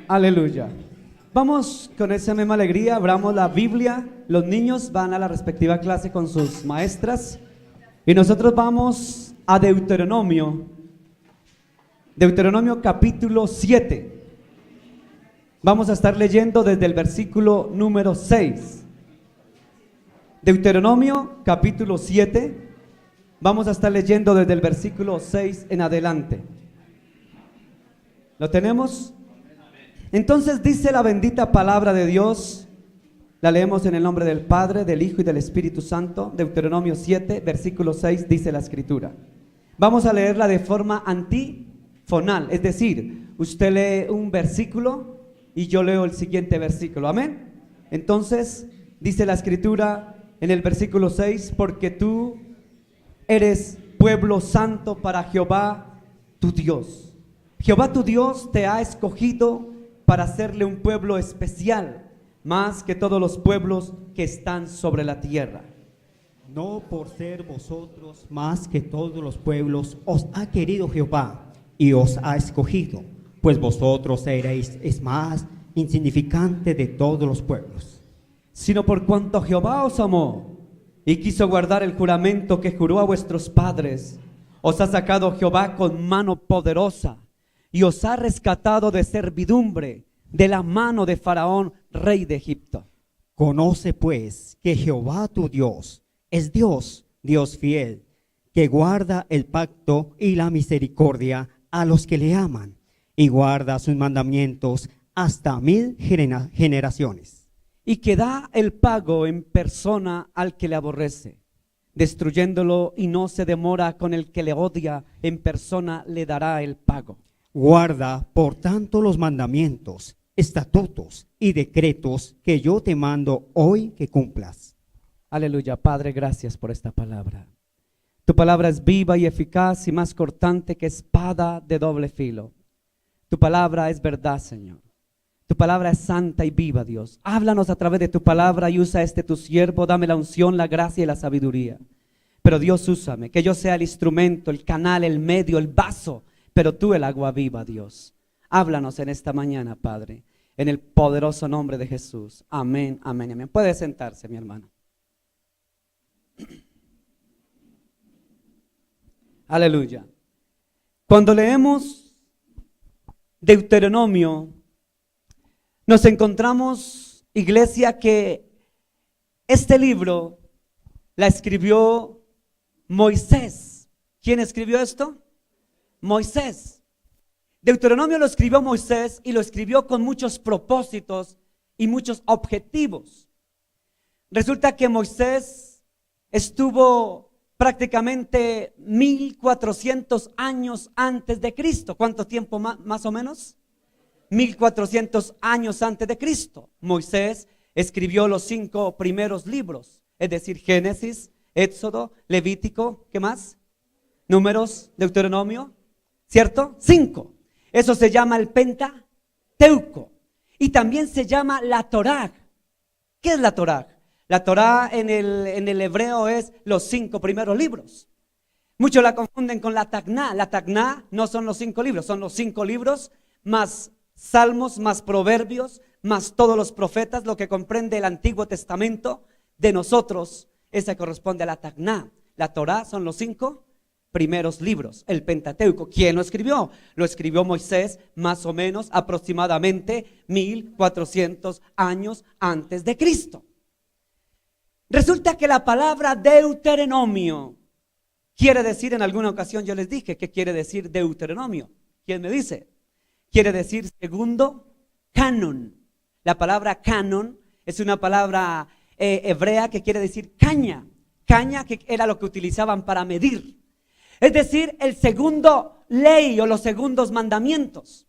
Aleluya. Vamos con esa misma alegría, abramos la Biblia. Los niños van a la respectiva clase con sus maestras y nosotros vamos a Deuteronomio capítulo 7. Vamos a estar leyendo desde el versículo número 6. Deuteronomio capítulo 7. Vamos a estar leyendo desde el versículo 6 en adelante. ¿Lo tenemos? Entonces dice la bendita palabra de Dios. La leemos en el nombre del Padre, del Hijo y del Espíritu Santo. Deuteronomio 7, versículo 6 dice la escritura. Vamos a leerla de forma antifonal, es decir, usted lee un versículo y yo leo el siguiente versículo, amén. Entonces dice la escritura en el versículo 6: porque tú eres pueblo santo para Jehová tu Dios. Jehová tu Dios te ha escogido para hacerle un pueblo especial, más que todos los pueblos que están sobre la tierra. No por ser vosotros más que todos los pueblos os ha querido Jehová y os ha escogido, pues vosotros seréis más insignificante de todos los pueblos. Sino por cuanto Jehová os amó y quiso guardar el juramento que juró a vuestros padres, os ha sacado Jehová con mano poderosa y os ha rescatado de servidumbre de la mano de Faraón, rey de Egipto. Conoce pues que Jehová tu Dios es Dios, Dios fiel, que guarda el pacto y la misericordia a los que le aman y guarda sus mandamientos hasta 1000 generaciones. Y que da el pago en persona al que le aborrece, destruyéndolo, y no se demora con el que le odia, en persona le dará el pago. Guarda, por tanto, los mandamientos, estatutos y decretos que yo te mando hoy que cumplas. Aleluya. Padre, gracias por esta palabra. Tu palabra es viva y eficaz y más cortante que espada de doble filo. Tu palabra es verdad, Señor. Tu palabra es santa y viva, Dios. Háblanos a través de tu palabra y usa tu siervo. Dame la unción, la gracia y la sabiduría. Pero Dios, úsame, que yo sea el instrumento, el canal, el medio, el vaso, pero tú el agua viva, Dios. Háblanos en esta mañana, Padre, en el poderoso nombre de Jesús. Amén, amén, amén. Puede sentarse, mi hermano. Aleluya. Cuando leemos Deuteronomio, nos encontramos, iglesia, que este libro la escribió Moisés. ¿Quién escribió esto? Moisés. Deuteronomio lo escribió Moisés y lo escribió con muchos propósitos y muchos objetivos. Resulta que Moisés estuvo prácticamente 1400 años antes de Cristo. ¿Cuánto tiempo más o menos? 1400 años antes de Cristo. Moisés escribió los 5 primeros libros, es decir, Génesis, Éxodo, Levítico, ¿qué más? Números, Deuteronomio, ¿cierto? 5. Eso se llama el Pentateuco y también se llama la Torá. ¿Qué es la Torá? La Torá en el hebreo es los 5 primeros libros. Muchos la confunden con la Tacná. La Tacná no son los 5 libros, son los 5 libros más salmos, más proverbios, más todos los profetas, lo que comprende el Antiguo Testamento de nosotros. Esa corresponde a la Tacná. La Torá son los 5 primeros libros, el Pentateuco. ¿Quién lo escribió? Lo escribió Moisés, más o menos aproximadamente 1400 años antes de Cristo. Resulta que la palabra Deuteronomio quiere decir, en alguna ocasión yo les dije, ¿qué quiere decir Deuteronomio? ¿Quién me dice? Quiere decir segundo canon. La palabra canon es una palabra hebrea que quiere decir caña. Caña, que era lo que utilizaban para medir. Es decir, el segundo ley o los segundos mandamientos.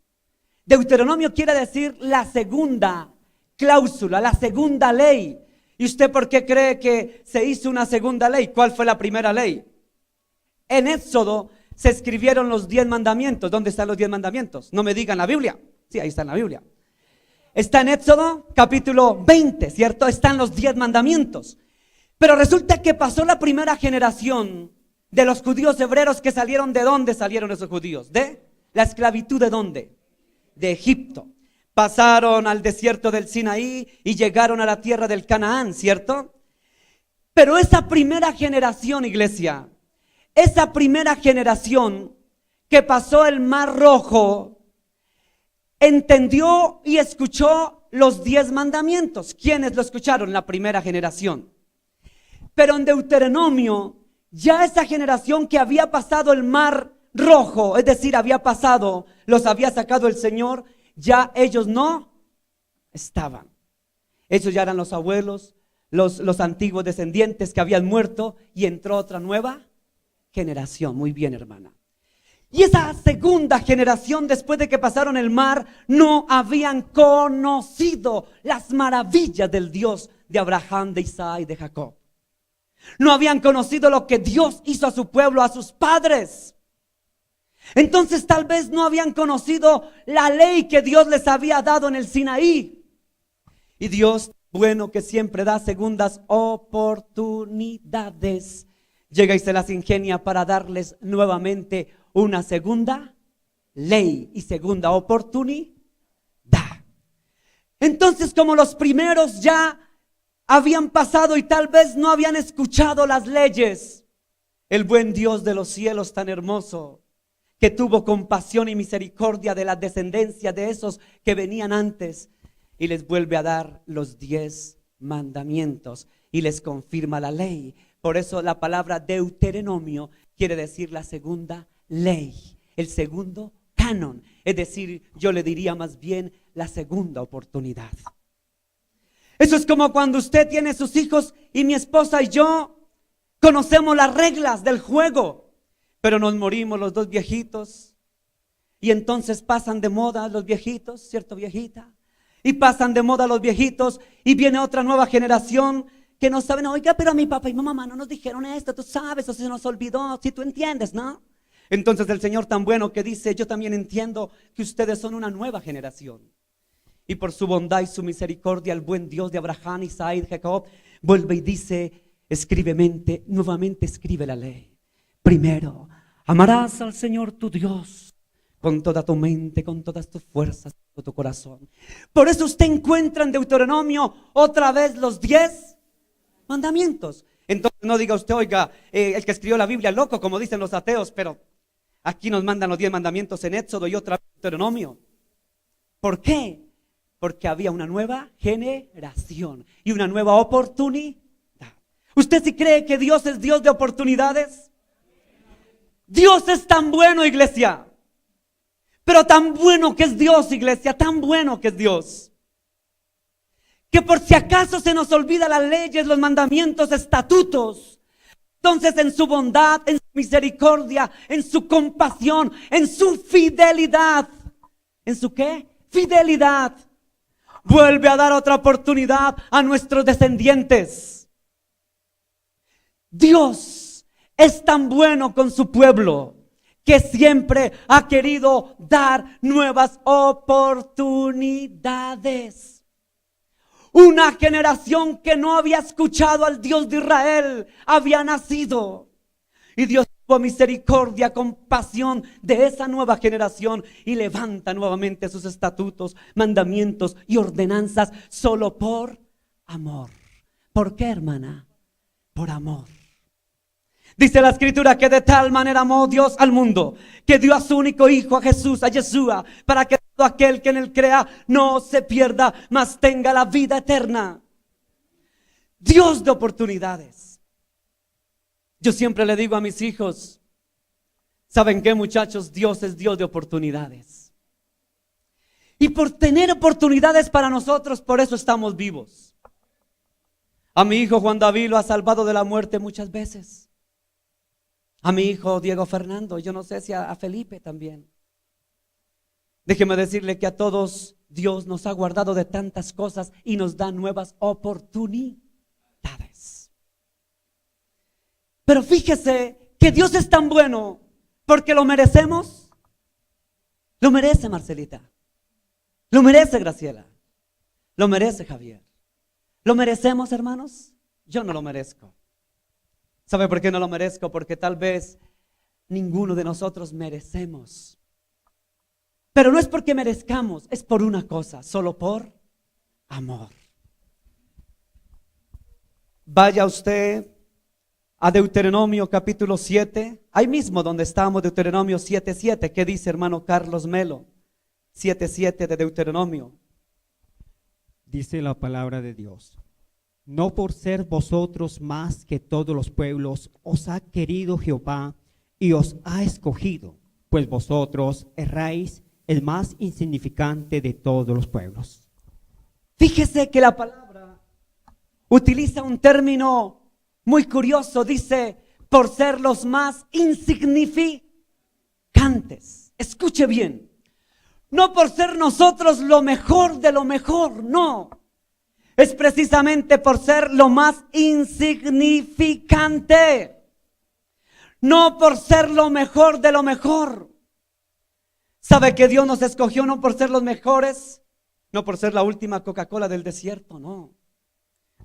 Deuteronomio quiere decir la segunda cláusula, la segunda ley. ¿Y usted por qué cree que se hizo una segunda ley? ¿Cuál fue la primera ley? En Éxodo se escribieron los 10 mandamientos. ¿Dónde están los 10 mandamientos? No me digan la Biblia. Sí, ahí está en la Biblia. Está en Éxodo capítulo 20, ¿cierto? Están los 10 mandamientos. Pero resulta que pasó la primera generación de los judíos hebreos que salieron. ¿De dónde salieron esos judíos? ¿De la esclavitud? ¿De dónde? De Egipto. pasaron al desierto del Sinaí y llegaron a la tierra del Canaán, ¿cierto? Pero esa primera generación, iglesia, esa primera generación que pasó el Mar Rojo, entendió y escuchó los 10 mandamientos. ¿Quiénes lo escucharon? La primera generación. Pero en Deuteronomio, ya esa generación que había pasado el Mar Rojo, es decir, los había sacado el Señor, ya ellos no estaban. Ellos ya eran los abuelos, los antiguos descendientes que habían muerto, y entró otra nueva generación. Muy bien, hermana. Y esa segunda generación, después de que pasaron el mar, no habían conocido las maravillas del Dios de Abraham, de Isaac y de Jacob. No habían conocido lo que Dios hizo a su pueblo, a sus padres. Entonces tal vez no habían conocido la ley que Dios les había dado en el Sinaí. Y Dios, bueno, que siempre da segundas oportunidades, llega y se las ingenia para darles nuevamente una segunda ley y segunda oportunidad. Entonces, como los primeros ya habían pasado y tal vez no habían escuchado las leyes, el buen Dios de los cielos tan hermoso, que tuvo compasión y misericordia de la descendencia de esos que venían antes, y les vuelve a dar los 10 mandamientos y les confirma la ley. Por eso la palabra Deuteronomio quiere decir la segunda ley, el segundo canon, es decir, yo le diría más bien la segunda oportunidad. Eso es como cuando usted tiene sus hijos y mi esposa y yo conocemos las reglas del juego, pero nos morimos los dos viejitos y entonces pasan de moda los viejitos, ¿cierto, viejita? Y pasan de moda los viejitos y viene otra nueva generación que no saben, oiga, pero a mi papá y mi mamá no nos dijeron esto, tú sabes, o se nos olvidó, si tú entiendes, ¿no? Entonces el Señor tan bueno que dice, yo también entiendo que ustedes son una nueva generación. Y por su bondad y su misericordia, el buen Dios de Abraham, Isaac y Jacob vuelve y dice, nuevamente escribe la ley. Primero, amarás al Señor tu Dios con toda tu mente, con todas tus fuerzas, con tu corazón. Por eso usted encuentra en Deuteronomio otra vez los 10 mandamientos. Entonces no diga usted, oiga, el que escribió la Biblia loco, como dicen los ateos, pero aquí nos mandan los 10 mandamientos en Éxodo y otra vez en Deuteronomio. ¿Por qué? Porque había una nueva generación y una nueva oportunidad. ¿Usted sí cree que Dios es Dios de oportunidades? Dios es tan bueno, iglesia. Pero tan bueno que es Dios, iglesia, tan bueno que es Dios, que por si acaso se nos olvida las leyes, los mandamientos, estatutos, entonces en su bondad, en su misericordia, en su compasión, en su fidelidad, ¿en su qué? Fidelidad, vuelve a dar otra oportunidad a nuestros descendientes. Dios es tan bueno con su pueblo que siempre ha querido dar nuevas oportunidades. Una generación que no había escuchado al Dios de Israel había nacido. Y Dios tuvo misericordia, compasión de esa nueva generación y levanta nuevamente sus estatutos, mandamientos y ordenanzas solo por amor. ¿Por qué, hermana? Por amor. Dice la escritura que de tal manera amó Dios al mundo, que dio a su único hijo, a Jesús, a Yeshua, para que todo aquel que en él crea no se pierda, mas tenga la vida eterna. Dios de oportunidades. Yo siempre le digo a mis hijos, ¿saben qué, muchachos? Dios es Dios de oportunidades. Y por tener oportunidades para nosotros, por eso estamos vivos. A mi hijo Juan David lo ha salvado de la muerte muchas veces. A mi hijo Diego Fernando, yo no sé si a Felipe también. Déjeme decirle que a todos Dios nos ha guardado de tantas cosas y nos da nuevas oportunidades. Pero fíjese que Dios es tan bueno porque lo merecemos. Lo merece Marcelita. Lo merece Graciela. Lo merece Javier. ¿Lo merecemos, hermanos? Yo no lo merezco. ¿Sabe por qué no lo merezco? Porque tal vez ninguno de nosotros merecemos Pero no es porque merezcamos, es por una cosa, solo por amor. Vaya usted a Deuteronomio capítulo 7, ahí mismo donde estamos, Deuteronomio 7:7. ¿Qué dice, hermano Carlos Melo? 7:7 de Deuteronomio. Dice la palabra de Dios: no por ser vosotros más que todos los pueblos os ha querido Jehová y os ha escogido, pues vosotros erráis el más insignificante de todos los pueblos. Fíjese que la palabra utiliza un término muy curioso, dice, por ser los más insignificantes. Escuche bien, no por ser nosotros lo mejor de lo mejor, no. Es precisamente por ser lo más insignificante, no por ser lo mejor de lo mejor. ¿Sabe que Dios nos escogió no por ser los mejores? No por ser la última Coca-Cola del desierto, no.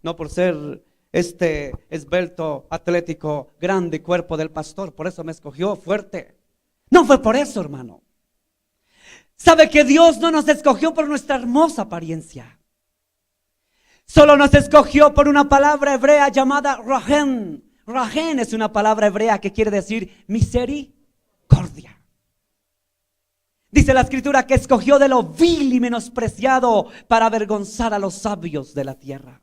No por ser esbelto, atlético, grande cuerpo del pastor, por eso me escogió fuerte. No fue por eso, hermano. ¿Sabe que Dios no nos escogió por nuestra hermosa apariencia? Solo nos escogió por una palabra hebrea llamada Rahen. Rahen es una palabra hebrea que quiere decir misericordia. Dice la escritura que escogió de lo vil y menospreciado para avergonzar a los sabios de la tierra.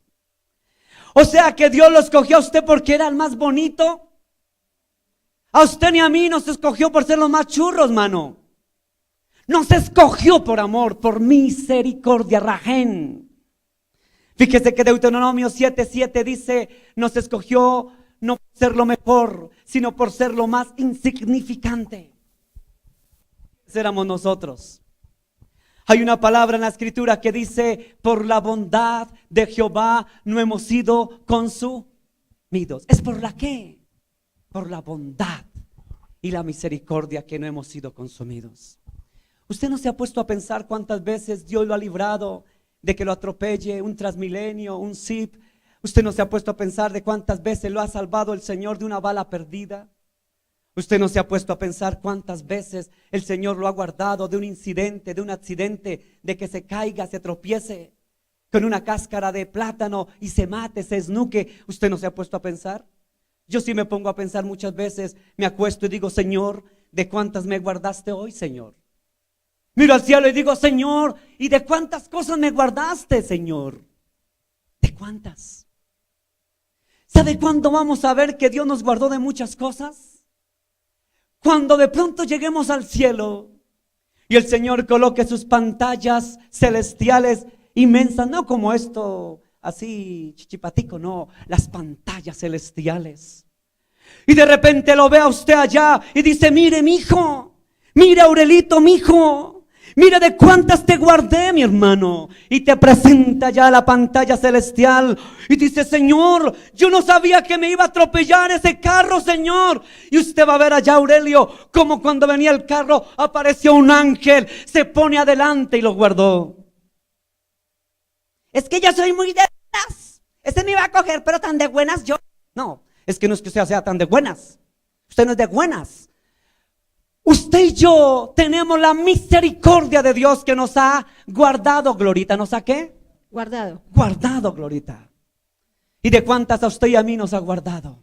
O sea que Dios lo escogió a usted porque era el más bonito. A usted ni a mí nos escogió por ser los más churros, mano. Nos escogió por amor, por misericordia, Rahen. Fíjese que Deuteronomio 7:7 dice, nos escogió no por ser lo mejor, sino por ser lo más insignificante. Éramos nosotros. Hay una palabra en la escritura que dice, por la bondad de Jehová no hemos sido consumidos. ¿Es por la qué? Por la bondad y la misericordia que no hemos sido consumidos. ¿Usted no se ha puesto a pensar cuántas veces Dios lo ha librado de que lo atropelle un Transmilenio, un Jeep? ¿Usted no se ha puesto a pensar de cuántas veces lo ha salvado el Señor de una bala perdida? ¿Usted no se ha puesto a pensar cuántas veces el Señor lo ha guardado de un incidente, de un accidente, de que se caiga, se tropiece con una cáscara de plátano y se mate, se esnuque? ¿Usted no se ha puesto a pensar? Yo sí me pongo a pensar muchas veces, me acuesto y digo, Señor, ¿de cuántas me guardaste hoy, Señor? Miro al cielo y digo, Señor, ¿y de cuántas cosas me guardaste, Señor? ¿De cuántas? ¿Sabe cuándo vamos a ver que Dios nos guardó de muchas cosas? Cuando de pronto lleguemos al cielo y el Señor coloque sus pantallas celestiales inmensas, no como esto así chichipatico, no, las pantallas celestiales. Y de repente lo ve a usted allá y dice, mire mi hijo, mire Aurelito mi hijo, mira de cuántas te guardé, mi hermano. Y te presenta ya la pantalla celestial y dice, Señor, yo no sabía que me iba a atropellar ese carro, Señor. Y usted va a ver allá, Aurelio, como cuando venía el carro apareció un ángel, se pone adelante y lo guardó. Es que yo soy muy de buenas. Ese me iba a coger, pero tan de buenas yo. No, es que no es que usted sea tan de buenas. Usted no es de buenas. Usted y yo tenemos la misericordia de Dios que nos ha guardado, Glorita. ¿Nos ha qué? Guardado. Guardado, Glorita. ¿Y de cuántas a usted y a mí nos ha guardado?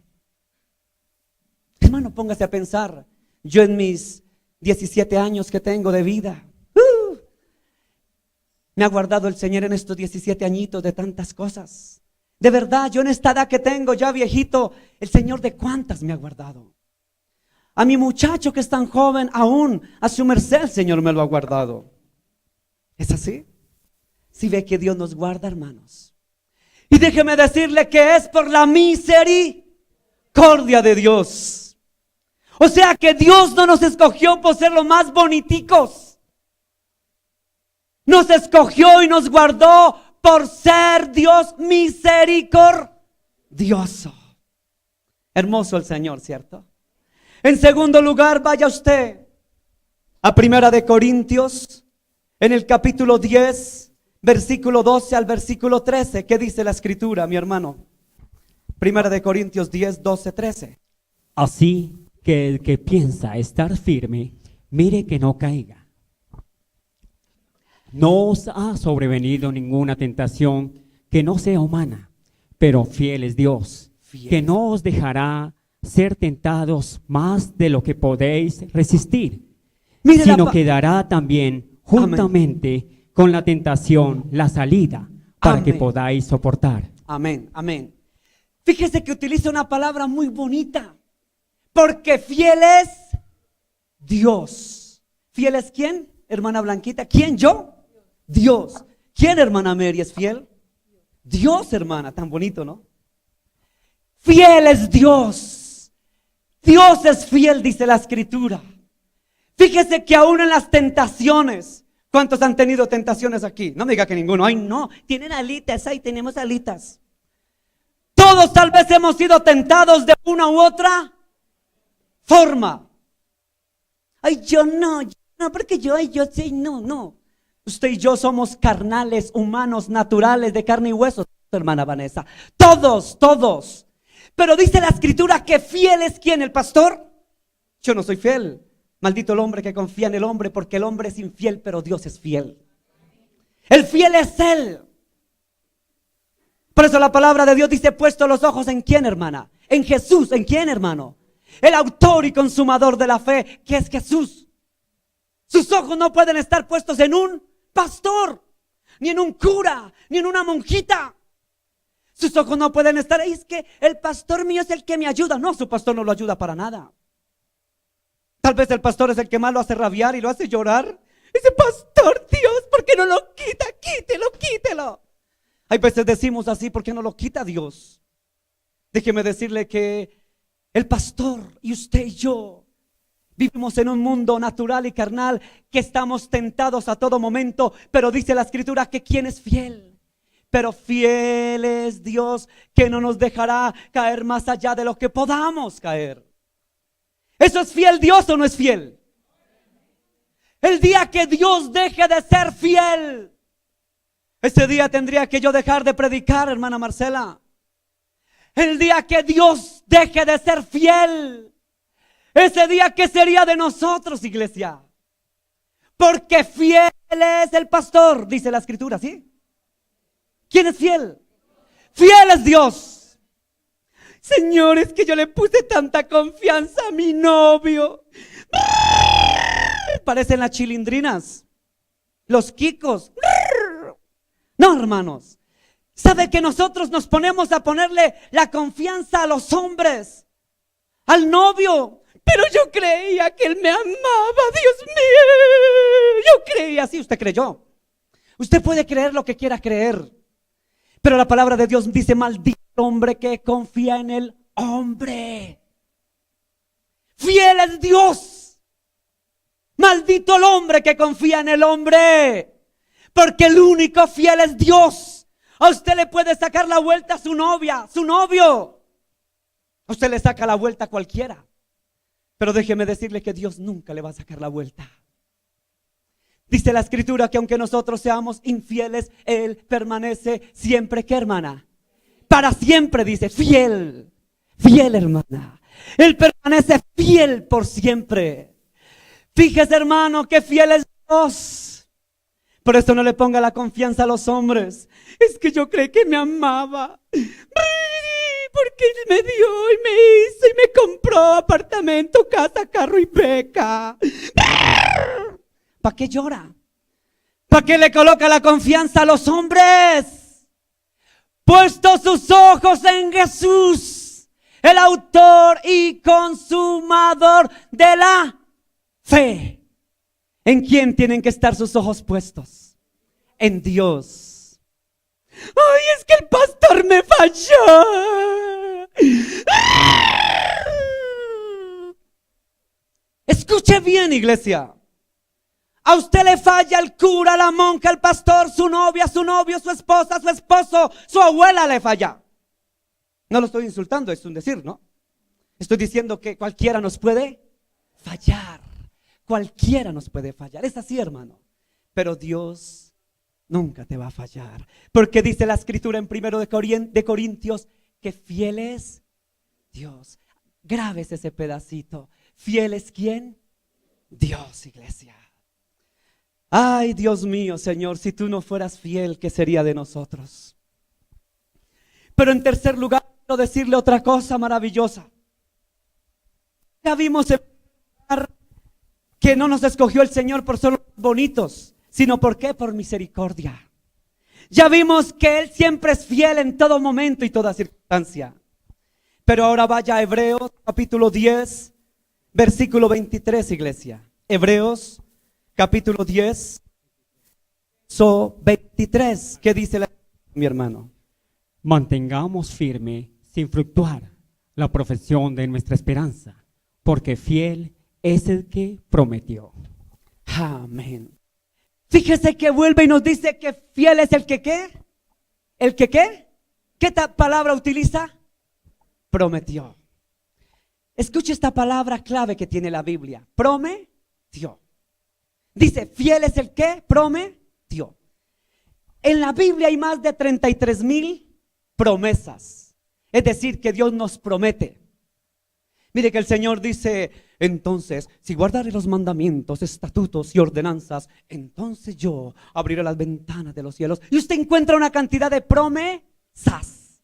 Hermano, póngase a pensar. Yo en mis 17 años que tengo de vida, me ha guardado el Señor en estos 17 añitos de tantas cosas. De verdad, yo en esta edad que tengo, ya viejito, el Señor de cuántas me ha guardado. A mi muchacho que es tan joven, aún a su merced el Señor me lo ha guardado. ¿Es así? Si ve que Dios nos guarda, hermanos. Y déjeme decirle que es por la misericordia de Dios. O sea que Dios no nos escogió por ser los más boniticos. Nos escogió y nos guardó por ser Dios misericordioso. Hermoso el Señor, ¿cierto? En segundo lugar, vaya usted a Primera de Corintios, en el capítulo 10, versículo 12 al versículo 13. ¿Qué dice la escritura, mi hermano? Primera de Corintios 10, 12, 13. Así que el que piensa estar firme, mire que no caiga. no os ha sobrevenido ninguna tentación que no sea humana, pero fiel es Dios, Fiel que es- no os dejará ser tentados más de lo que podéis resistir, Mire la sino pa- que dará también juntamente con la tentación la salida para que Amén. podáis soportar. Amén, amén. Fíjese que utiliza una palabra muy bonita. Porque fiel es Dios. ¿Fiel es quién, hermana Blanquita? ¿Quién, yo? Dios. ¿Quién, hermana Mary, es fiel? Dios, hermana, tan bonito, ¿no? Fiel es Dios. Dios es fiel, dice la Escritura. Fíjese que aún en las tentaciones, ¿cuántos han tenido tentaciones aquí? No me diga que ninguno. Ay, no, tienen alitas, ahí tenemos alitas. Todos tal vez hemos sido tentados de una u otra forma. Ay, yo no, porque yo sí, no. Usted y yo somos carnales, humanos, naturales, de carne y hueso, hermana Vanessa. Todos. Pero dice la Escritura que fiel es ¿quién? ¿El pastor? Yo no soy fiel. Maldito el hombre que confía en el hombre, porque el hombre es infiel, pero Dios es fiel. El fiel es Él. Por eso la palabra de Dios dice: puesto los ojos ¿en quién, hermana? En Jesús. ¿En quién, hermano? El autor y consumador de la fe, que es Jesús. Sus ojos no pueden estar puestos en un pastor, ni en un cura, ni en una monjita. Sus ojos no pueden estar ahí. Es que el pastor mío es el que me ayuda. No, su pastor no lo ayuda para nada. Tal vez el pastor es el que más lo hace rabiar y lo hace llorar. Ese pastor, Dios, ¿por qué no lo quita? Quítelo. Hay veces decimos así: ¿por qué no lo quita Dios? Déjeme decirle que el pastor y usted y yo vivimos en un mundo natural y carnal, que estamos tentados a todo momento, pero dice la Escritura que ¿quién es fiel? Pero fiel es Dios, que no nos dejará caer más allá de lo que podamos caer. ¿Eso es fiel Dios o no es fiel? El día que Dios deje de ser fiel, ese día tendría que yo dejar de predicar, hermana Marcela. El día que Dios deje de ser fiel, ese día, ¿qué sería de nosotros, iglesia? Porque fiel es el pastor, dice la Escritura, ¿sí? ¿Quién es fiel? Fiel es Dios. Señor, es que yo le puse tanta confianza a mi novio. Parecen las chilindrinas, los quicos. No, hermanos. ¿Sabe que nosotros nos ponemos a ponerle la confianza a los hombres, al novio? Pero yo creía que él me amaba, Dios mío. Yo creía así, usted creyó. Usted puede creer lo que quiera creer, pero la palabra de Dios dice: maldito el hombre que confía en el hombre. Fiel es Dios. Maldito el hombre que confía en el hombre, porque el único fiel es Dios. A usted le puede sacar la vuelta a su novia, su novio. A usted le saca la vuelta a cualquiera, pero déjeme decirle que Dios nunca le va a sacar la vuelta. Dice la Escritura que aunque nosotros seamos infieles, Él permanece siempre, ¿qué, hermana? Para siempre, dice, fiel. Fiel, hermana. Él permanece fiel por siempre. Fíjese, hermano, que fiel es Dios. Por eso no le ponga la confianza a los hombres. Es que yo creí que me amaba, porque Él me dio y me hizo y me compró apartamento, casa, carro y beca. ¿Para qué llora? ¿Para qué le coloca la confianza a los hombres? Puesto sus ojos en Jesús, el autor y consumador de la fe. ¿En quién tienen que estar sus ojos puestos? En Dios. Ay, es que el pastor me falló. Escuche bien, iglesia. A usted le falla el cura, la monja, el pastor, su novia, su novio, su esposa, su esposo, su abuela le falla. No lo estoy insultando, es un decir, ¿no? Estoy diciendo que cualquiera nos puede fallar. Cualquiera nos puede fallar. Es así, hermano. Pero Dios nunca te va a fallar. Porque dice la Escritura en 1 de Corintios que fiel es Dios. Grabes ese pedacito. ¿Fiel es quién? Dios, iglesia. Ay, Dios mío, Señor, si tú no fueras fiel, ¿qué sería de nosotros? Pero en tercer lugar, quiero decirle otra cosa maravillosa. Ya vimos en que no nos escogió el Señor por ser bonitos, sino ¿por qué? Por misericordia. Ya vimos que Él siempre es fiel en todo momento y toda circunstancia. Pero ahora vaya a Hebreos capítulo 10, versículo 23, iglesia. Hebreos capítulo 10, verso 23. ¿Qué dice mi hermano? Mantengamos firme, sin fluctuar, la profesión de nuestra esperanza, porque fiel es el que prometió. Amén. Fíjese que vuelve y nos dice que fiel es el que ¿qué? ¿El que qué? ¿Qué palabra utiliza? Prometió. Escuche esta palabra clave que tiene la Biblia. Prometió. Dice, fiel es el que prometió. En la Biblia hay más de 33,000 promesas. Es decir, que Dios nos promete. Mire que el Señor dice, entonces, si guardaré los mandamientos, estatutos y ordenanzas, entonces yo abriré las ventanas de los cielos. Y usted encuentra una cantidad de promesas.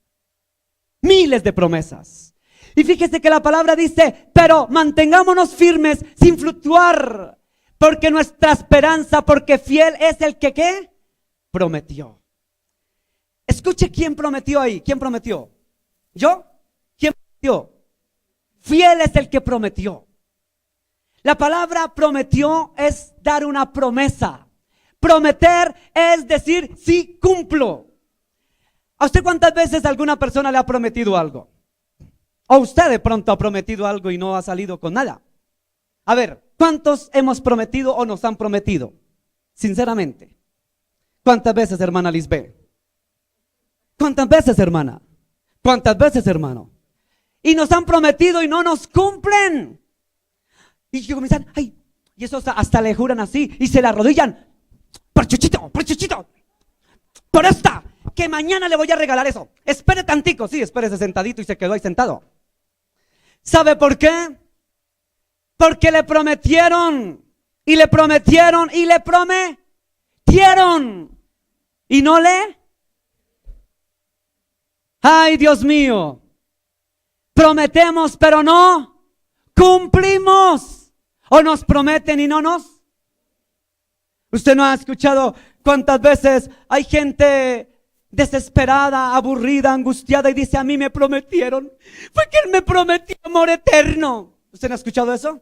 Miles de promesas. Y fíjese que la palabra dice, pero mantengámonos firmes sin fluctuar, porque nuestra esperanza, porque fiel es el que ¿qué? Prometió. Escuche quién prometió ahí. ¿Quién prometió? ¿Yo? ¿Quién prometió? Fiel es el que prometió. La palabra prometió es dar una promesa. Prometer es decir, sí cumplo. ¿A usted cuántas veces alguna persona le ha prometido algo? ¿O usted de pronto ha prometido algo y no ha salido con nada? A ver, ¿cuántos hemos prometido o nos han prometido? Sinceramente. ¿Cuántas veces, hermana Lisbeth? ¿Cuántas veces, hermana? ¿Cuántas veces, hermano? Y nos han prometido y no nos cumplen. Y comienzan, ay, y eso hasta le juran así y se le arrodillan. Por Chuchito, por esta, que mañana le voy a regalar eso. Espere tantico, sí, espérese sentadito y se quedó ahí sentado. ¿Sabe por qué? Porque le prometieron y le prometieron y le prometieron y no le. Ay, Dios mío. Prometemos pero no cumplimos. O nos prometen y no nos. Usted no ha escuchado cuántas veces hay gente desesperada, aburrida, angustiada y dice, a mí me prometieron. Fue que Él me prometió amor eterno. ¿Usted no ha escuchado eso?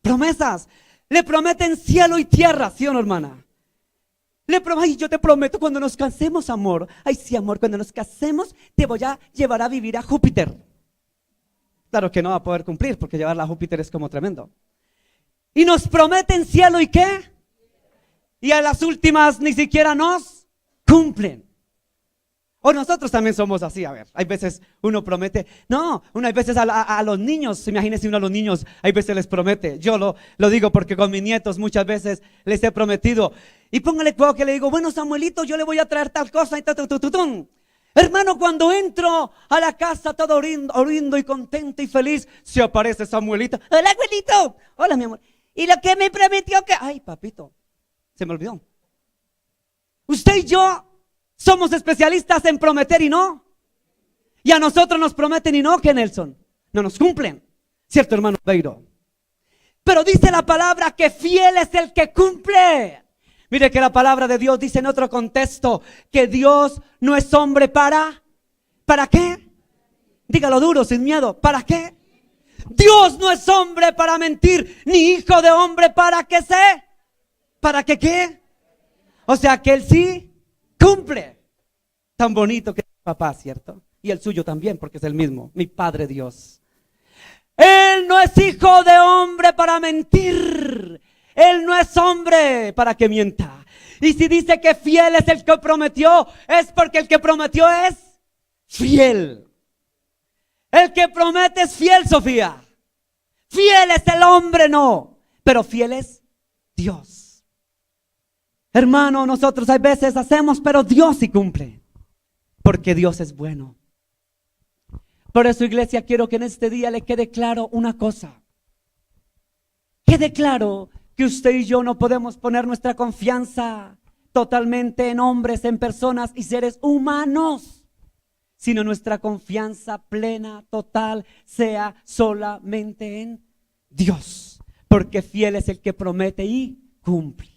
Promesas. Le prometen cielo y tierra, ¿sí o no, hermana? Ay, yo te prometo cuando nos casemos, amor. Ay, sí, amor, cuando nos casemos te voy a llevar a vivir a Júpiter. Claro que no va a poder cumplir porque llevarla a Júpiter es como tremendo. Y nos prometen cielo y ¿qué? Y a las últimas ni siquiera nos cumplen. O nosotros también somos así, a ver, hay veces uno promete, no, hay veces a los niños, imagínense uno a los niños, hay veces les promete, yo lo digo porque con mis nietos muchas veces les he prometido, y póngale cuidado que le digo, bueno Samuelito, yo le voy a traer tal cosa, y hermano, cuando entro a la casa todo orindo y contento y feliz, se aparece Samuelito, hola abuelito, hola mi amor, y lo que me prometió que, ay papito, se me olvidó. Usted y yo somos especialistas en prometer y no. Y a nosotros nos prometen y no, que Nelson, no nos cumplen. ¿Cierto, hermano Beiro? Pero dice la palabra que fiel es el que cumple. Mire que la palabra de Dios dice en otro contexto que Dios no es hombre ¿para qué? Dígalo duro, sin miedo. ¿Para qué? Dios no es hombre para mentir, ni hijo de hombre para que ¿para que qué? O sea que Él sí cumple. Tan bonito que es papá, ¿cierto? Y el suyo también, porque es el mismo, mi Padre Dios. Él no es hijo de hombre para mentir. Él no es hombre para que mienta. Y si dice que fiel es el que prometió, es porque el que prometió es fiel. El que promete es fiel, Sofía. Fiel es el hombre, no, pero fiel es Dios. Hermano, nosotros a veces hacemos, pero Dios sí cumple, porque Dios es bueno. Por eso, iglesia, quiero que en este día le quede claro una cosa. Quede claro que usted y yo no podemos poner nuestra confianza totalmente en hombres, en personas y seres humanos, sino nuestra confianza plena, total, sea solamente en Dios, porque fiel es el que promete y cumple.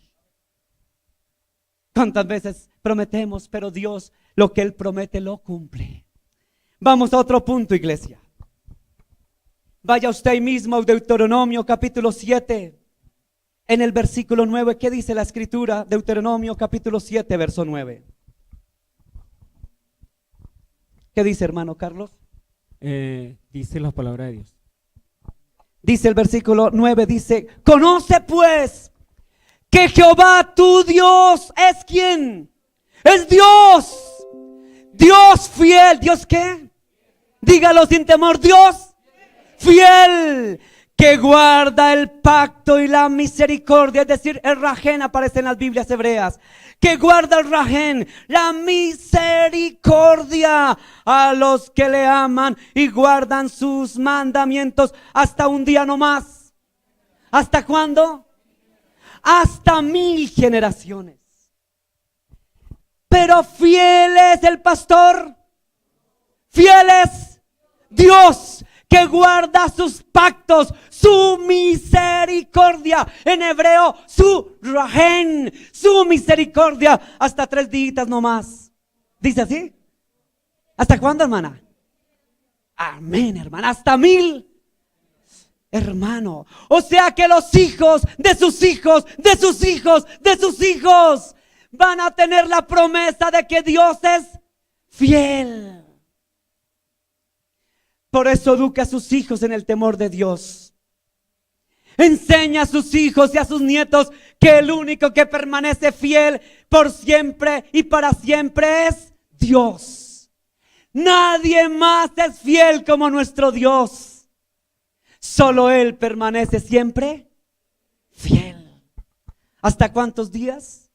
¿Cuántas veces prometemos, pero Dios lo que Él promete lo cumple? Vamos a otro punto, iglesia. Vaya usted ahí mismo a Deuteronomio capítulo 7, en el versículo 9. ¿Qué dice la escritura? Deuteronomio capítulo 7, verso 9. ¿Qué dice, hermano Carlos? Dice la palabra de Dios. Dice el versículo 9, dice: conoce pues que Jehová tu Dios es ¿quién? Es Dios. Dios fiel. ¿Dios qué? Dígalo sin temor. Dios fiel, que guarda el pacto y la misericordia. Es decir, el rajén aparece en las Biblias hebreas. Que guarda el rajén, la misericordia a los que le aman y guardan sus mandamientos hasta un día no más. ¿Hasta cuándo? Hasta 1000 generaciones. Pero fiel es el pastor, fiel es Dios, que guarda sus pactos, su misericordia. En hebreo, su rajén, su misericordia, hasta 3 días nomás. ¿Dice así? ¿Hasta cuándo, hermana? Amén, hermana. Hasta 1000. Hermano, o sea que los hijos de sus hijos, de sus hijos, de sus hijos van a tener la promesa de que Dios es fiel. Por eso educa a sus hijos en el temor de Dios. Enseña a sus hijos y a sus nietos que el único que permanece fiel por siempre y para siempre es Dios. Nadie más es fiel como nuestro Dios. Solo Él permanece siempre fiel. ¿Hasta cuántos días?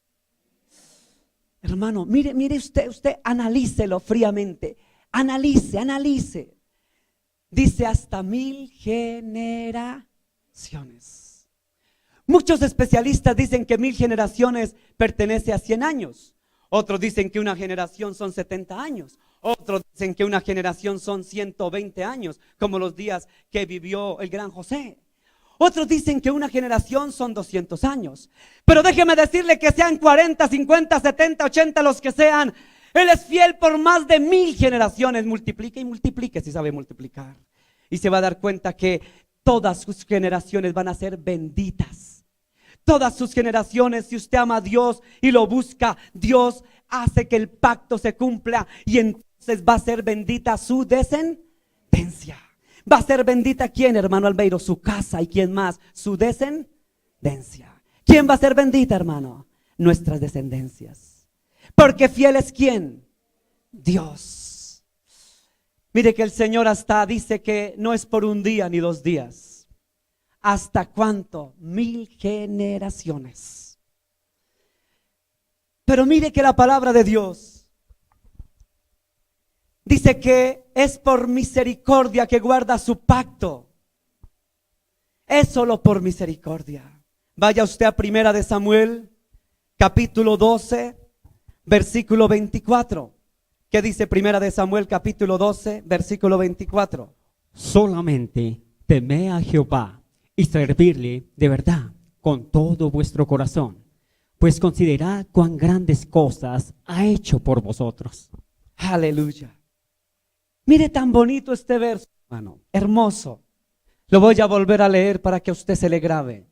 Hermano, mire usted analícelo fríamente. Analice. Dice hasta 1000 generaciones. Muchos especialistas dicen que 1000 generaciones pertenece a 100 años. Otros dicen que una generación son 70 años. Otros dicen que una generación son 120 años, como los días que vivió el gran José. Otros dicen que una generación son 200 años. Pero déjeme decirle que sean 40, 50, 70, 80, los que sean, Él es fiel por más de 1000 generaciones. Multiplique y multiplique si sabe multiplicar. Y se va a dar cuenta que todas sus generaciones van a ser benditas. Todas sus generaciones, si usted ama a Dios y lo busca, Dios hace que el pacto se cumpla y entonces va a ser bendita su descendencia. Va a ser bendita ¿quién, hermano Albeiro? Su casa. ¿Y quién más? Su descendencia. ¿Quién va a ser bendita, hermano? Nuestras descendencias. Porque fiel es ¿quién? Dios. Mire que el Señor hasta dice que no es por un día ni 2 días. ¿Hasta cuánto? 1000 generaciones. Pero mire que la palabra de Dios dice que es por misericordia que guarda su pacto. Es solo por misericordia. Vaya usted a 1 de Samuel, capítulo 12, versículo 24. ¿Qué dice 1 de Samuel, capítulo 12, versículo 24? Solamente temed a Jehová y servirle de verdad con todo vuestro corazón, pues considerad cuán grandes cosas ha hecho por vosotros. Aleluya. Mire tan bonito este verso, hermano, hermoso. Lo voy a volver a leer para que a usted se le grabe.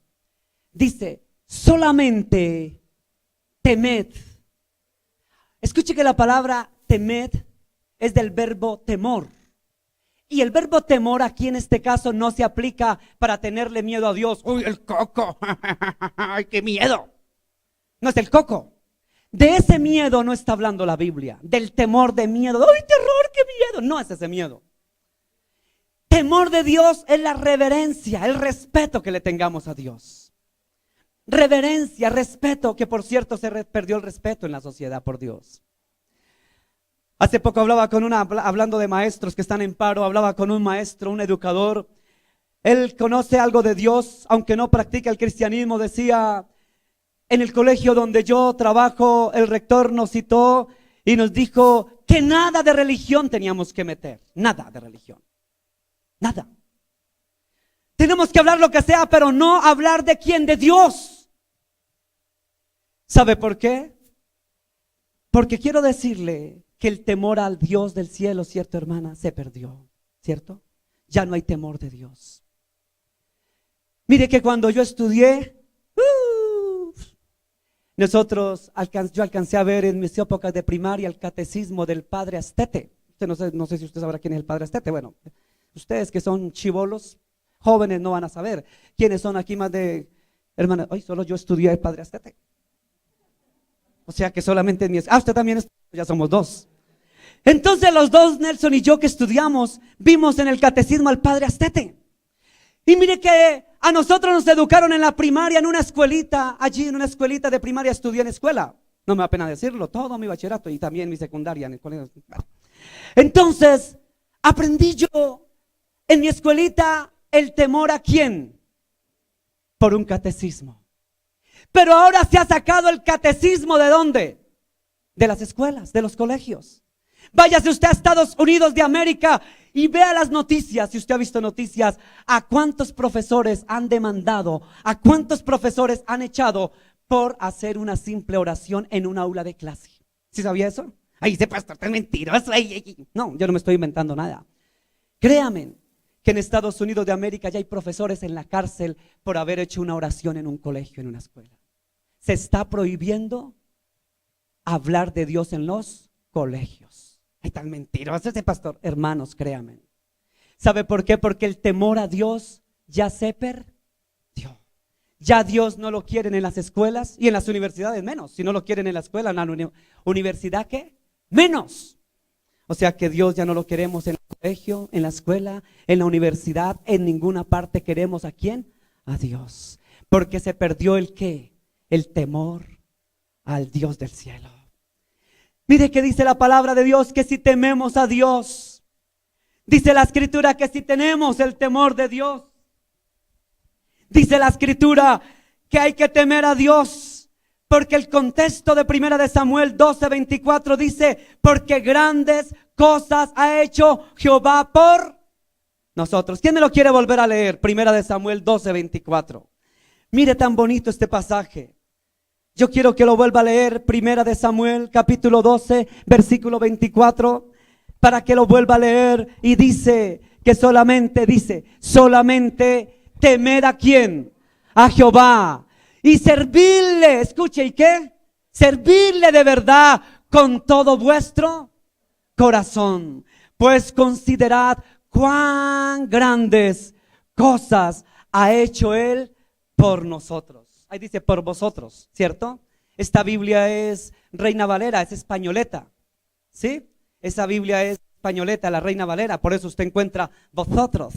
Dice, solamente temed. Escuche que la palabra temed es del verbo temor. Y el verbo temor aquí en este caso no se aplica para tenerle miedo a Dios. ¡Uy, el coco! ¡Ay, qué miedo! No es el coco. De ese miedo no está hablando la Biblia. Del temor de miedo. ¡Ay, terror, qué miedo! No es ese miedo. Temor de Dios es la reverencia, el respeto que le tengamos a Dios. Reverencia, respeto, que por cierto se perdió el respeto en la sociedad por Dios. Hace poco hablando de maestros que están en paro, hablaba con un maestro, un educador, Él conoce algo de Dios, aunque no practica el cristianismo. Decía, en el colegio donde yo trabajo, el rector nos citó y nos dijo que nada de religión teníamos que meter. Nada de religión. Nada. Tenemos que hablar lo que sea, pero no hablar de quién, de Dios. ¿Sabe por qué? Porque quiero decirle que el temor al Dios del cielo, ¿cierto, hermana? Se perdió, ¿cierto? Ya no hay temor de Dios. Mire que cuando yo estudié, yo alcancé a ver en mis épocas de primaria el catecismo del padre Astete. Usted no sé si usted sabrá quién es el padre Astete. Bueno, ustedes que son chibolos, jóvenes, no van a saber. ¿Quiénes son aquí más de hermanas? Hoy solo yo estudié el padre Astete. O sea que solamente usted también ya somos dos. Entonces los dos, Nelson y yo, que estudiamos, vimos en el catecismo al padre Astete. Y mire que a nosotros nos educaron en la primaria, en una escuelita, allí en una escuelita de primaria estudié en escuela. No me da pena decirlo, todo mi bachillerato y también mi secundaria en el colegio. Entonces, aprendí yo en mi escuelita el temor ¿a quién? Por un catecismo. Pero ahora se ha sacado el catecismo ¿de dónde? De las escuelas, de los colegios. Váyase usted a Estados Unidos de América y vea las noticias. Si usted ha visto noticias, ¿a cuántos profesores han demandado? ¿A cuántos profesores han echado por hacer una simple oración en un aula de clase? ¿Sí sabía eso? Ay, ese pastor tan mentiroso. No, yo no me estoy inventando nada. Créame que en Estados Unidos de América ya hay profesores en la cárcel por haber hecho una oración en un colegio, en una escuela. Se está prohibiendo hablar de Dios en los colegios. Ay, tan mentiroso ese pastor. Hermanos, créanme. ¿Sabe por qué? Porque el temor a Dios ya se perdió. Ya Dios no lo quieren en las escuelas y en las universidades menos. Si no lo quieren en la escuela, en la universidad, ¿qué? Menos. O sea que Dios ya no lo queremos en el colegio, en la escuela, en la universidad, en ninguna parte queremos ¿a quién? A Dios. Porque se perdió el ¿qué? El temor al Dios del cielo. Mire que dice la palabra de Dios que si tememos a Dios, dice la escritura que si tenemos el temor de Dios, dice la escritura que hay que temer a Dios, porque el contexto de 1 de Samuel 12:24 dice, porque grandes cosas ha hecho Jehová por nosotros. ¿Quién me lo quiere volver a leer? 1 de Samuel 12:24. Mire tan bonito este pasaje. Yo quiero que lo vuelva a leer, 1 de Samuel, capítulo 12, versículo 24, para que lo vuelva a leer. Y dice que solamente temer ¿a quién? A Jehová. Y servirle, escuche, ¿y qué? Servirle de verdad con todo vuestro corazón. Pues considerad cuán grandes cosas ha hecho Él por nosotros. Ahí dice por vosotros, ¿cierto? Esta Biblia es Reina Valera, es españoleta, ¿sí? Esa Biblia es españoleta, la Reina Valera, por eso usted encuentra vosotros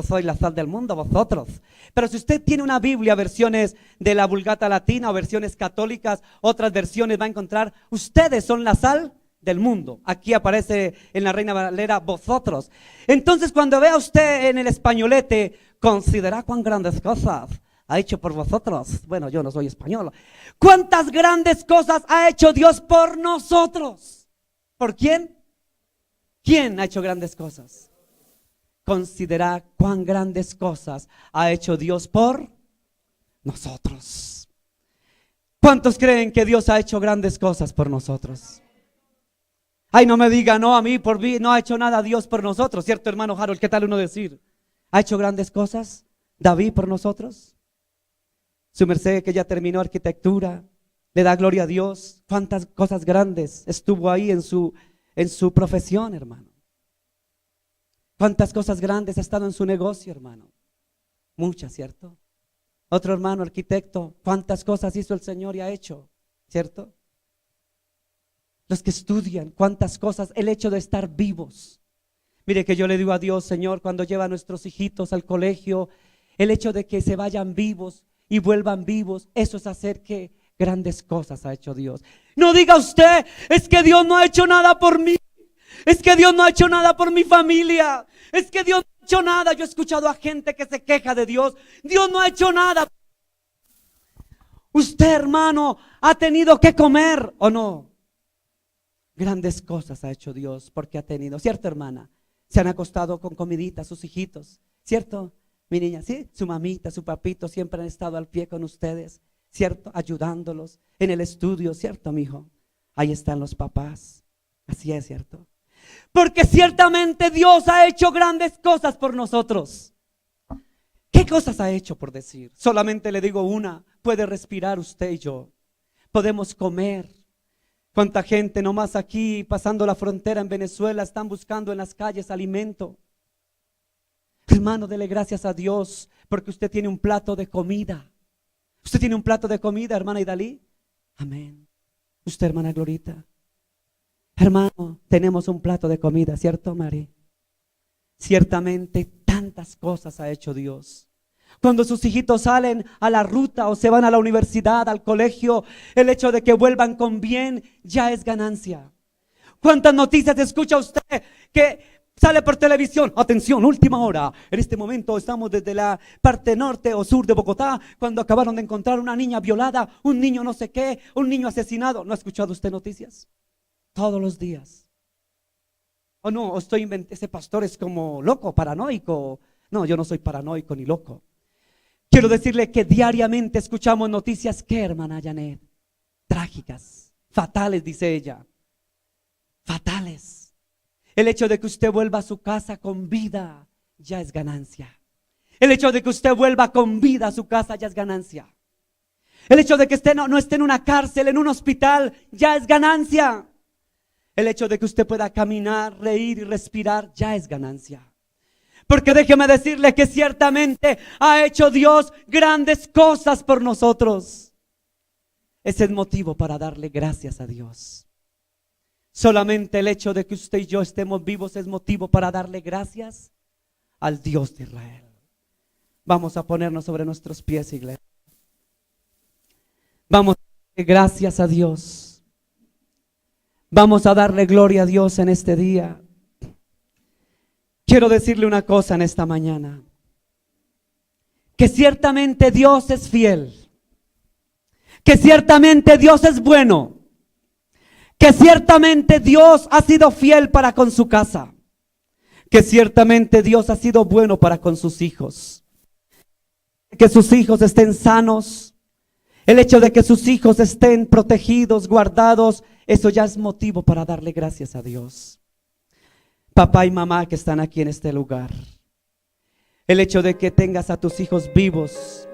sois la sal del mundo, vosotros. Pero si usted tiene una Biblia, versiones de la Vulgata Latina o versiones católicas, otras versiones va a encontrar, ustedes son la sal del mundo. Aquí aparece en la Reina Valera vosotros. Entonces cuando vea usted en el españolete, considera cuán grandes cosas ha hecho por vosotros. Bueno, yo no soy español. ¿Cuántas grandes cosas ha hecho Dios por nosotros? ¿Por quién? ¿Quién ha hecho grandes cosas? Considera cuán grandes cosas ha hecho Dios por nosotros. ¿Cuántos creen que Dios ha hecho grandes cosas por nosotros? Ay, no me diga, no, a mí, por mí, no ha hecho nada Dios por nosotros. ¿Cierto, hermano Harold? ¿Qué tal uno decir? ¿Ha hecho grandes cosas David por nosotros? Su merced que ya terminó arquitectura, le da gloria a Dios. Cuántas cosas grandes estuvo ahí en su profesión, hermano. Cuántas cosas grandes ha estado en su negocio, hermano. Muchas, ¿cierto? Otro hermano arquitecto, cuántas cosas hizo el Señor y ha hecho, ¿cierto? Los que estudian, cuántas cosas, el hecho de estar vivos. Mire que yo le digo a Dios, Señor, cuando lleva a nuestros hijitos al colegio, el hecho de que se vayan vivos y vuelvan vivos, eso es hacer que grandes cosas ha hecho Dios. No diga usted, es que Dios no ha hecho nada por mí, es que Dios no ha hecho nada por mi familia, es que Dios no ha hecho nada. Yo he escuchado a gente que se queja de Dios. Dios no ha hecho nada. Usted, hermano, ha tenido que comer, ¿o no? Grandes cosas ha hecho Dios porque ha tenido, ¿cierto, hermana? Se han acostado con comidita sus hijitos, ¿cierto? Mi niña, ¿sí? Su mamita, su papito siempre han estado al pie con ustedes, ¿cierto? Ayudándolos en el estudio, ¿cierto, mijo? Ahí están los papás. Así es, ¿cierto? Porque ciertamente Dios ha hecho grandes cosas por nosotros. ¿Qué cosas ha hecho, por decir? Solamente le digo una. Puede respirar usted y yo. Podemos comer. ¿Cuánta gente nomás aquí pasando la frontera en Venezuela están buscando en las calles alimento? Hermano, dele gracias a Dios porque usted tiene un plato de comida. ¿Usted tiene un plato de comida, hermana Idalí? Amén. Usted, hermana Glorita. Hermano, tenemos un plato de comida, ¿cierto, Mari? Ciertamente tantas cosas ha hecho Dios. Cuando sus hijitos salen a la ruta o se van a la universidad, al colegio, el hecho de que vuelvan con bien ya es ganancia. ¿Cuántas noticias escucha usted que sale por televisión? Atención, última hora. En este momento estamos desde la parte norte o sur de Bogotá, cuando acabaron de encontrar una niña violada, un niño no sé qué, un niño asesinado. ¿No ha escuchado usted noticias? Todos los días. ¿O no? ¿O estoy inventando? Ese pastor es como loco, paranoico. No, yo no soy paranoico ni loco. Quiero decirle que diariamente escuchamos noticias, ¿qué, hermana Janet? Trágicas, fatales, dice ella. Fatales. El hecho de que usted vuelva a su casa con vida ya es ganancia. El hecho de que usted vuelva con vida a su casa ya es ganancia. El hecho de que usted no esté en una cárcel, en un hospital, ya es ganancia. El hecho de que usted pueda caminar, reír y respirar ya es ganancia. Porque déjeme decirle que ciertamente ha hecho Dios grandes cosas por nosotros. Ese es motivo para darle gracias a Dios. Solamente el hecho de que usted y yo estemos vivos es motivo para darle gracias al Dios de Israel. Vamos a ponernos sobre nuestros pies, iglesia. Vamos a darle gracias a Dios. Vamos a darle gloria a Dios en este día. Quiero decirle una cosa en esta mañana, que ciertamente Dios es fiel, que ciertamente Dios es bueno, que ciertamente Dios ha sido fiel para con su casa, que ciertamente Dios ha sido bueno para con sus hijos, que sus hijos estén sanos, el hecho de que sus hijos estén protegidos, guardados, eso ya es motivo para darle gracias a Dios. Papá y mamá que están aquí en este lugar, el hecho de que tengas a tus hijos vivos,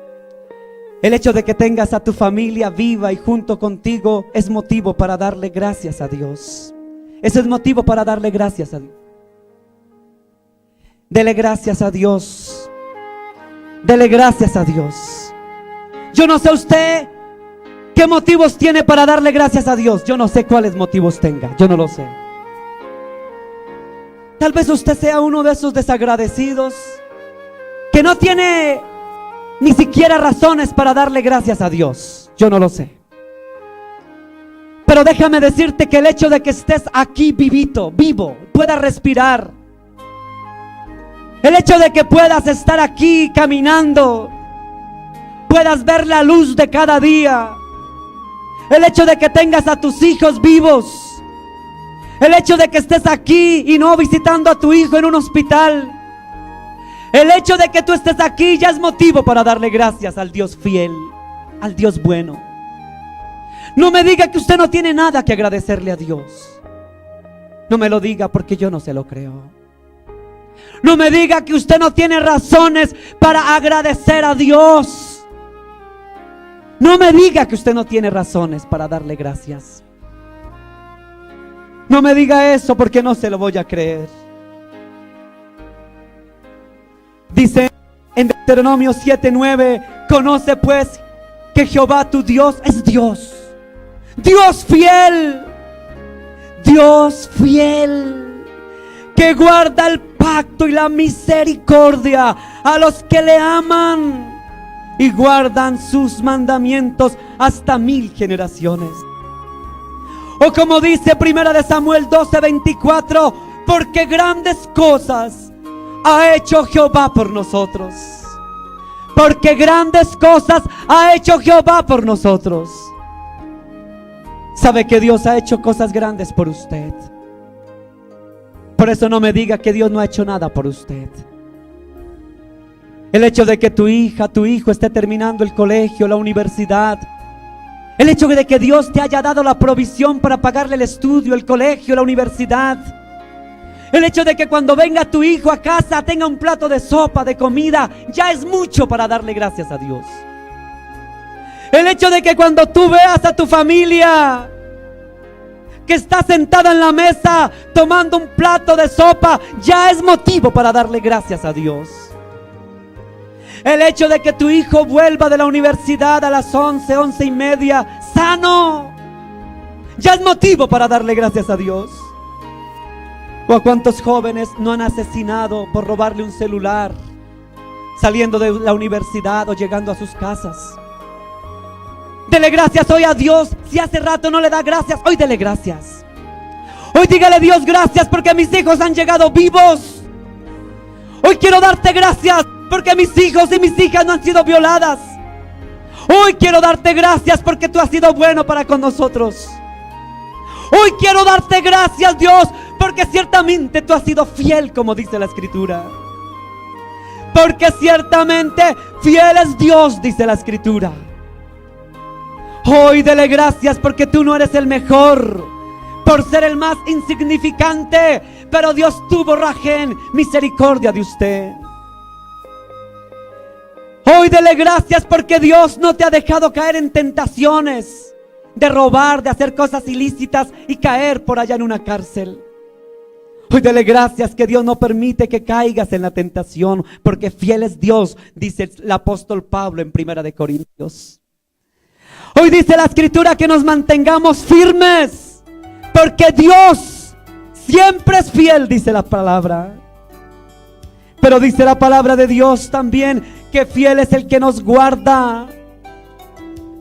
el hecho de que tengas a tu familia viva y junto contigo es motivo para darle gracias a Dios. Ese es motivo para darle gracias a Dios. Dele gracias a Dios. Dele gracias a Dios. Yo no sé usted qué motivos tiene para darle gracias a Dios. Yo no sé cuáles motivos tenga. Yo no lo sé. Tal vez usted sea uno de esos desagradecidos que no tiene ni siquiera razones para darle gracias a Dios. Yo no lo sé. Pero déjame decirte que el hecho de que estés aquí vivo, puedas respirar, el hecho de que puedas estar aquí caminando, puedas ver la luz de cada día, el hecho de que tengas a tus hijos vivos, el hecho de que estés aquí y no visitando a tu hijo en un hospital, el hecho de que tú estés aquí ya es motivo para darle gracias al Dios fiel, al Dios bueno. No me diga que usted no tiene nada que agradecerle a Dios. No me lo diga porque yo no se lo creo. No me diga que usted no tiene razones para agradecer a Dios. No me diga que usted no tiene razones para darle gracias. No me diga eso porque no se lo voy a creer. Dice en Deuteronomio 7:9: conoce pues que Jehová tu Dios es Dios, Dios fiel, Dios fiel, que guarda el pacto y la misericordia a los que le aman y guardan sus mandamientos hasta 1000 generaciones. O como dice 1 Samuel 12:24: porque grandes cosas ha hecho Jehová por nosotros. Porque grandes cosas ha hecho Jehová por nosotros. Sabe que Dios ha hecho cosas grandes por usted. Por eso no me diga que Dios no ha hecho nada por usted. El hecho de que tu hija, tu hijo esté terminando el colegio, la universidad. El hecho de que Dios te haya dado la provisión para pagarle el estudio, el colegio, la universidad. El hecho de que cuando venga tu hijo a casa tenga un plato de sopa, de comida, ya es mucho para darle gracias a Dios. El hecho de que cuando tú veas a tu familia que está sentada en la mesa tomando un plato de sopa, ya es motivo para darle gracias a Dios. El hecho de que tu hijo vuelva de la universidad a las 11, 11:30, sano, ya es motivo para darle gracias a Dios. ¿O a cuántos jóvenes no han asesinado por robarle un celular, saliendo de la universidad o llegando a sus casas? Dele gracias hoy a Dios. Si hace rato no le da gracias, hoy dele gracias. Hoy dígale a Dios gracias porque mis hijos han llegado vivos. Hoy quiero darte gracias porque mis hijos y mis hijas no han sido violadas. Hoy quiero darte gracias porque tú has sido bueno para con nosotros. Hoy quiero darte gracias, Dios, porque ciertamente tú has sido fiel, como dice la Escritura. Porque ciertamente fiel es Dios, dice la Escritura. Hoy dele gracias porque tú no eres el mejor, por ser el más insignificante, pero Dios tuvo rajén, misericordia de usted. Hoy dele gracias porque Dios no te ha dejado caer en tentaciones de robar, de hacer cosas ilícitas y caer por allá en una cárcel. Hoy dele gracias que Dios no permite que caigas en la tentación, porque fiel es Dios, dice el apóstol Pablo en 1 de Corintios. Hoy dice la Escritura que nos mantengamos firmes, porque Dios siempre es fiel, dice la palabra. Pero dice la palabra de Dios también que fiel es el que nos guarda.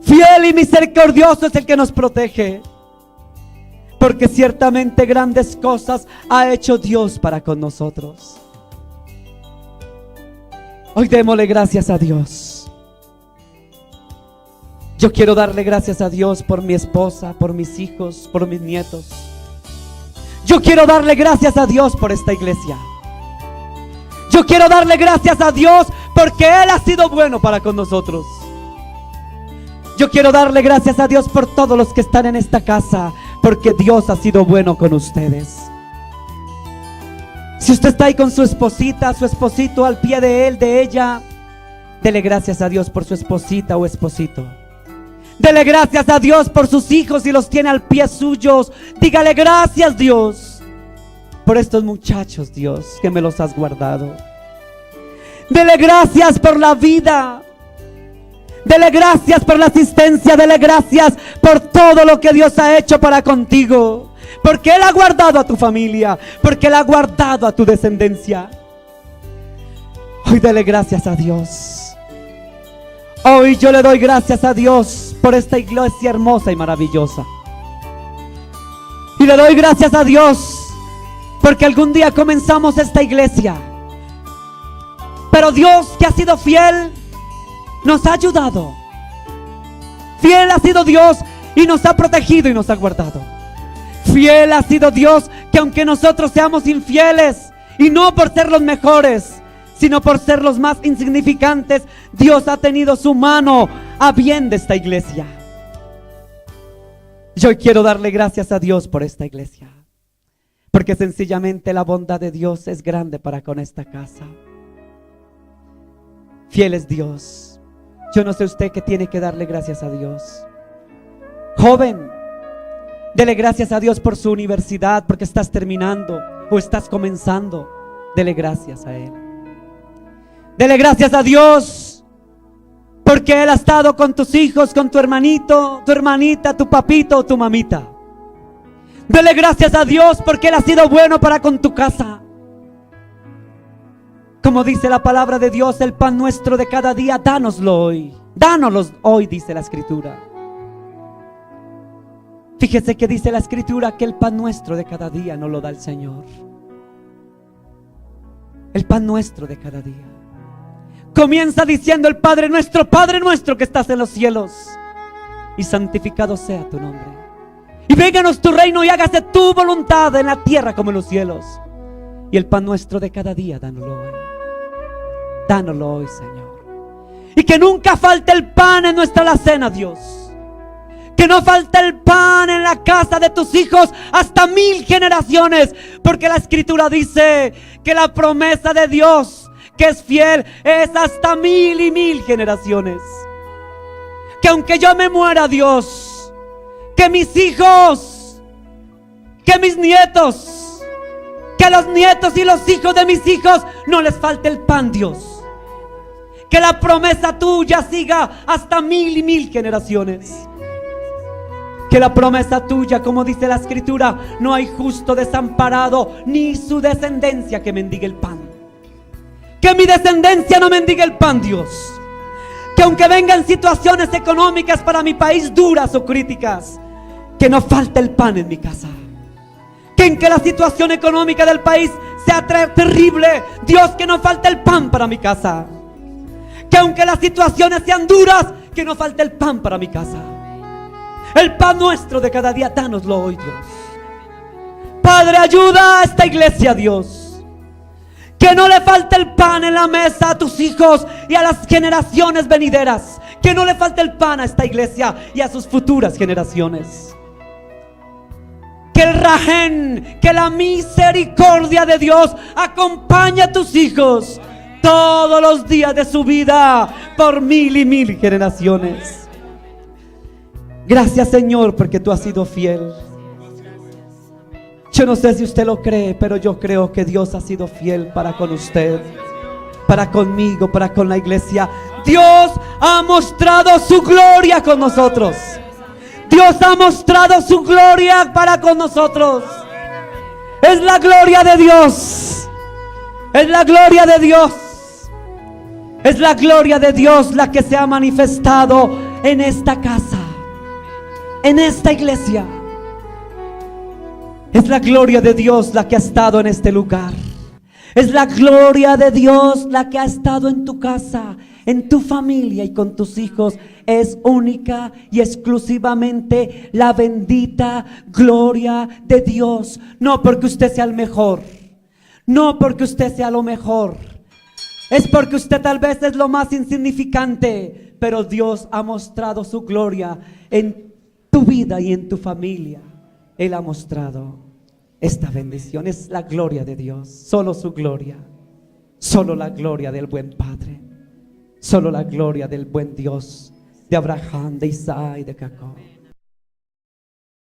Fiel y misericordioso es el que nos protege. Porque ciertamente grandes cosas ha hecho Dios para con nosotros. Hoy démosle gracias a Dios. Yo quiero darle gracias a Dios por mi esposa, por mis hijos, por mis nietos. Yo quiero darle gracias a Dios por esta iglesia. Yo quiero darle gracias a Dios porque Él ha sido bueno para con nosotros. Yo quiero darle gracias a Dios por todos los que están en esta casa, porque Dios ha sido bueno con ustedes. Si usted está ahí con su esposita, su esposito al pie de él, de ella, dele gracias a Dios por su esposita o esposito. Dele gracias a Dios por sus hijos si los tiene al pie suyos. Dígale gracias, Dios, por estos muchachos, Dios, que me los has guardado. Dele gracias por la vida. Dele gracias por la asistencia. Dele gracias por todo lo que Dios ha hecho para contigo. Porque Él ha guardado a tu familia. Porque Él ha guardado a tu descendencia. Hoy dele gracias a Dios. Hoy yo le doy gracias a Dios por esta iglesia hermosa y maravillosa. Y le doy gracias a Dios porque algún día comenzamos esta iglesia. Pero Dios, que ha sido fiel, nos ha ayudado. Fiel ha sido Dios y nos ha protegido y nos ha guardado. Fiel ha sido Dios, que aunque nosotros seamos infieles, y no por ser los mejores, sino por ser los más insignificantes, Dios ha tenido su mano a bien de esta iglesia. Yo quiero darle gracias a Dios por esta iglesia, porque sencillamente la bondad de Dios es grande para con esta casa. Fiel es Dios. Yo no sé usted qué tiene que darle gracias a Dios. Joven, dele gracias a Dios por su universidad, porque estás terminando o estás comenzando. Dele gracias a Él. Dele gracias a Dios porque Él ha estado con tus hijos, con tu hermanito, tu hermanita, tu papito o tu mamita. Dele gracias a Dios porque Él ha sido bueno para con tu casa. Como dice la palabra de Dios, el pan nuestro de cada día, dánoslo hoy. Dánoslo hoy, dice la Escritura. Fíjese que dice la Escritura que el pan nuestro de cada día nos lo da el Señor. el pan nuestro de cada día. Comienza diciendo el Padre nuestro que estás en los cielos, y santificado sea tu nombre. Y vénganos tu reino y hágase tu voluntad en la tierra como en los cielos. Y el pan nuestro de cada día, dánoslo hoy. Dánoslo hoy, Señor. Y que nunca falte el pan en nuestra alacena, Dios. Que no falte el pan en la casa de tus hijos hasta 1000 generaciones. Porque la Escritura dice que la promesa de Dios, que es fiel, es hasta 1000 y 1000 generaciones. Que aunque yo me muera, Dios, que mis hijos, que mis nietos, que a los nietos y los hijos de mis hijos no les falte el pan, Dios. Que la promesa tuya siga hasta 1000 y 1000 generaciones. Que la promesa tuya, como dice la Escritura, no hay justo desamparado, ni su descendencia que mendigue el pan. Que mi descendencia no mendigue el pan, Dios. Que aunque vengan situaciones económicas para mi país duras o críticas, que no falte el pan en mi casa. Que aunque la situación económica del país sea terrible, Dios, que no falte el pan para mi casa. Que aunque las situaciones sean duras, que no falte el pan para mi casa. El pan nuestro de cada día, dánoslo hoy, Dios. Padre, ayuda a esta iglesia, Dios. Que no le falte el pan en la mesa a tus hijos y a las generaciones venideras. Que no le falte el pan a esta iglesia y a sus futuras generaciones. Que el rajén, que la misericordia de Dios acompañe a tus hijos todos los días de su vida por 1000 y 1000 generaciones. Gracias, Señor, porque tú has sido fiel. Yo no sé si usted lo cree, pero yo creo que Dios ha sido fiel para con usted, para conmigo, para con la iglesia. Dios ha mostrado su gloria con nosotros. Dios ha mostrado su gloria para con nosotros. Es la gloria de Dios. Es la gloria de Dios. Es la gloria de Dios la que se ha manifestado en esta casa, en esta iglesia. Es la gloria de Dios la que ha estado en este lugar. Es la gloria de Dios la que ha estado en tu casa, en tu familia y con tus hijos. Es única y exclusivamente la bendita gloria de Dios. No porque usted sea el mejor, no porque usted sea lo mejor, es porque usted tal vez es lo más insignificante, pero Dios ha mostrado su gloria en tu vida y en tu familia. Él ha mostrado esta bendición. Es la gloria de Dios, solo su gloria, solo la gloria del buen Padre, solo la gloria del buen Dios, de Abraham, de Isaac y de Jacob.